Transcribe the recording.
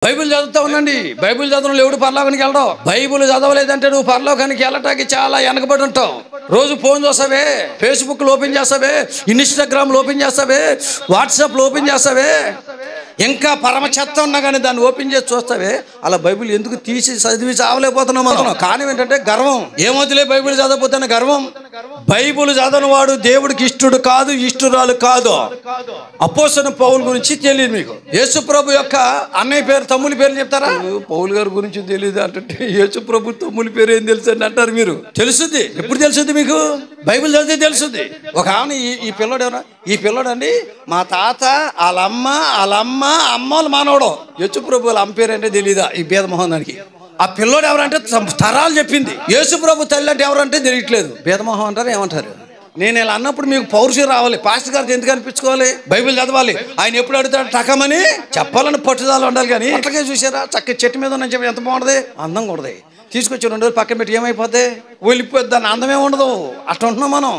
Bible చదువుతా ఉండండి. Bible చదవడం ఎవడు పరలోకానికి వెళ్ళడం. బైబిల్ చదవలేదంటే నువ్వు పరలోకానికి వెళ్ళటానికి చాలా వెనకబడి ఉంటావు. రోజు ఫోన్ చూస్తావే, ఫేస్బుక్లు ఓపెన్ చేస్తావే, ఇన్స్టాగ్రామ్లు ఓపెన్ చేస్తావే, వాట్సాప్లు ఓపెన్ చేస్తావే, ఇంకా పరమ చెత్త ఉన్నా కానీ దాన్ని ఓపెన్ చేసి చూస్తావే. అలా బైబిల్ ఎందుకు తీసి చదివి చావలేకపోతున్నాం మనం. కానీ ఏంటంటే గర్వం. ఏమొద్దులే బైబిల్ చదవకపోతే గర్వం. బైబిల్ చదవని వాడు దేవుడికి ఇష్టడు కాదు, ఇష్టరాలు కాదు. అపోస్తలుడైన పౌలు గురించి తెలియదు మీకు. యేసు ప్రభు యొక్క అన్నయ్య పేరు, తమ్ముని పేరు చెప్తారా? పౌలు గారి గురించి తెలియదు అంటే యేసు ప్రభు తమ్ముని పేరు ఏం తెలుసు అని అంటారు మీరు. తెలుసుద్ది. ఎప్పుడు తెలుసుద్ది మీకు? బైబిల్ చదివితే తెలుసుద్ది. ఒక ఆమె ఈ పిల్లడు ఎవరా? ఈ పిల్లడు అండి మా తాత వాళ్ళమ్మ అమ్మోళ్ళ మానవుడు. యేసు ప్రభు వాళ్ళ అమ్మ పేరు అంటే తెలియదా ఈ భేదమోహన్ దానికి? ఆ పిల్లోడు ఎవరంటే తరాలు చెప్పింది. యేసు ప్రభు తల్లి అంటే ఎవరంటే తెలియట్లేదు. భేదమోహం అంటారు, ఏమంటారు? నేను ఇలా అన్నప్పుడు మీకు పౌరుషం రావాలి. పాస్టర్ గారికి ఎందుకు అనిపించుకోవాలి? బైబిల్ చదవాలి. ఆయన ఎప్పుడు అడుగుతాడు టకమని చెప్పాలని పట్టుదల ఉండాలి. కానీ అట్లాగే చూసారా, చక్క చెట్టు మీద ఉన్న చెప్పి ఎంత బాగుంటుంది, అందంగా ఉండదు. తీసుకొచ్చి 2 రోజులు పక్కన పెట్టి ఏమైపోతే వెళ్ళిపోద్ది, దాన్ని అందమే ఉండదు. అట్లా ఉంటున్నాం మనం.